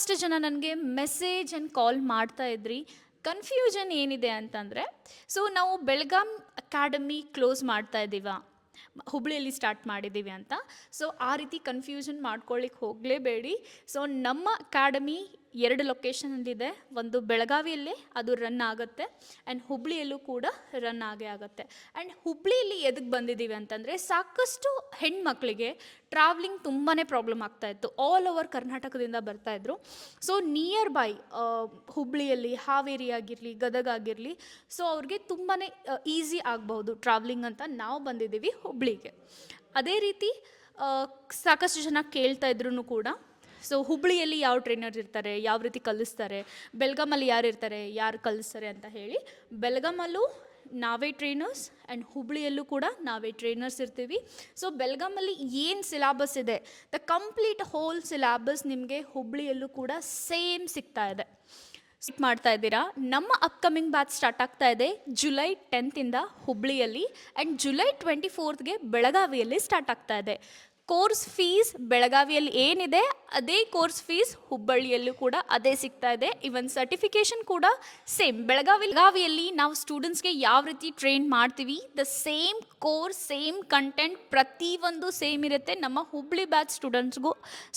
ಅಷ್ಟು ಜನ ನನಗೆ ಮೆಸೇಜ್ ಆ್ಯಂಡ್ ಕಾಲ್ ಮಾಡ್ತಾ ಇದ್ರಿ. ಕನ್ಫ್ಯೂಷನ್ ಏನಿದೆ ಅಂತಂದರೆ, ಸೊ ನಾವು ಬೆಳಗಾಂ ಅಕಾಡೆಮಿ ಕ್ಲೋಸ್ ಮಾಡ್ತಾ ಇದ್ದೀವ, ಹುಬ್ಳಿಯಲ್ಲಿ ಸ್ಟಾರ್ಟ್ ಮಾಡಿದ್ದೀವಿ ಅಂತ. ಸೊ ಆ ರೀತಿ ಕನ್ಫ್ಯೂಷನ್ ಮಾಡ್ಕೊಳ್ಳಿಕ್ಕೆ ಹೋಗಲೇಬೇಡಿ. ಸೊ ನಮ್ಮ ಅಕಾಡೆಮಿ 2 ಲೊಕೇಶನಲ್ಲಿದೆ. ಒಂದು ಬೆಳಗಾವಿಯಲ್ಲೇ ಅದು ರನ್ ಆಗುತ್ತೆ ಆ್ಯಂಡ್ ಹುಬ್ಳಿಯಲ್ಲೂ ಕೂಡ ರನ್ ಆಗೇ ಆಗುತ್ತೆ. ಆ್ಯಂಡ್ ಹುಬ್ಳಿಯಲ್ಲಿ ಎದಕ್ಕೆ ಬಂದಿದ್ದೀವಿ ಅಂತಂದರೆ, ಸಾಕಷ್ಟು ಹೆಣ್ಮಕ್ಳಿಗೆ ಟ್ರಾವ್ಲಿಂಗ್ ತುಂಬಾ ಪ್ರಾಬ್ಲಮ್ ಆಗ್ತಾಯಿತ್ತು. ಆಲ್ ಓವರ್ ಕರ್ನಾಟಕದಿಂದ ಬರ್ತಾಯಿದ್ರು. ಸೊ ನಿಯರ್ ಬೈ ಹುಬ್ಳಿಯಲ್ಲಿ ಹಾವೇರಿ ಆಗಿರಲಿ, ಗದಗ ಆಗಿರಲಿ, ಸೊ ಅವ್ರಿಗೆ ತುಂಬಾ ಈಸಿ ಆಗಬಹುದು ಟ್ರಾವ್ಲಿಂಗ್ ಅಂತ ನಾವು ಬಂದಿದ್ದೀವಿ ಹುಬ್ಳಿಗೆ. ಅದೇ ರೀತಿ ಸಾಕಷ್ಟು ಜನ ಕೇಳ್ತಾ ಇದ್ರು ಕೂಡ, ಸೊ ಹುಬ್ಳಿಯಲ್ಲಿ ಯಾವ ಟ್ರೈನರ್ ಇರ್ತಾರೆ, ಯಾವ ರೀತಿ ಕಲಿಸ್ತಾರೆ, ಬೆಳಗಾಮಲ್ಲಿ ಯಾರು ಇರ್ತಾರೆ, ಯಾರು ಕಲಿಸ್ತಾರೆ ಅಂತ ಹೇಳಿ. ಬೆಳಗಾಮಲ್ಲೂ ನಾವೇ ಟ್ರೈನರ್ಸ್ ಆ್ಯಂಡ್ ಹುಬ್ಳಿಯಲ್ಲೂ ಕೂಡ ನಾವೇ ಟ್ರೈನರ್ಸ್ ಇರ್ತೀವಿ. ಸೊ ಬೆಳಗಾಮಲ್ಲಿ ಏನು ಸಿಲಾಬಸ್ ಇದೆ, ದ ಕಂಪ್ಲೀಟ್ ಹೋಲ್ ಸಿಲಾಬಸ್ ನಿಮಗೆ ಹುಬ್ಳಿಯಲ್ಲೂ ಕೂಡ ಸೇಮ್ ಸಿಗ್ತಾ ಇದೆ. ಮಾಡ್ತಾ ಇದ್ದೀರಾ. ನಮ್ಮ ಅಪ್ಕಮಿಂಗ್ ಬ್ಯಾಚ್ ಸ್ಟಾರ್ಟ್ ಆಗ್ತಾ ಇದೆ July 10th ಹುಬ್ಳಿಯಲ್ಲಿ and July 24th ಬೆಳಗಾವಿಯಲ್ಲಿ ಸ್ಟಾರ್ಟ್ ಆಗ್ತಾ ಇದೆ. ಕೋರ್ಸ್ ಫೀಸ್ ಬೆಳಗಾವಿಯಲ್ಲಿ ಏನಿದೆ ಅದೇ ಕೋರ್ಸ್ ಫೀಸ್ ಹುಬ್ಬಳ್ಳಿಯಲ್ಲೂ ಕೂಡ ಅದೇ ಸಿಗ್ತಾ ಇದೆ. ಇವನ್ ಸರ್ಟಿಫಿಕೇಷನ್ ಕೂಡ ಸೇಮ್. ಬೆಳಗಾವಿಯಲ್ಲಿ ನಾವು ಸ್ಟೂಡೆಂಟ್ಸ್ಗೆ ಯಾವ ರೀತಿ ಟ್ರೈನ್ ಮಾಡ್ತೀವಿ, the same course, same content, ಪ್ರತಿಯೊಂದು ಸೇಮ್ ಇರುತ್ತೆ ನಮ್ಮ ಹುಬ್ಳಿ ಬ್ಯಾಚ್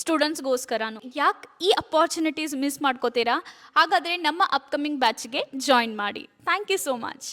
ಸ್ಟೂಡೆಂಟ್ಸ್ಗೋಸ್ಕರನು. ಯಾಕೆ ಈ ಅಪಾರ್ಚುನಿಟೀಸ್ ಮಿಸ್ ಮಾಡ್ಕೋತೀರಾ? ಹಾಗಾದರೆ ನಮ್ಮ ಅಪ್ಕಮಿಂಗ್ ಬ್ಯಾಚ್ಗೆ ಜಾಯಿನ್ ಮಾಡಿ. Thank you so much.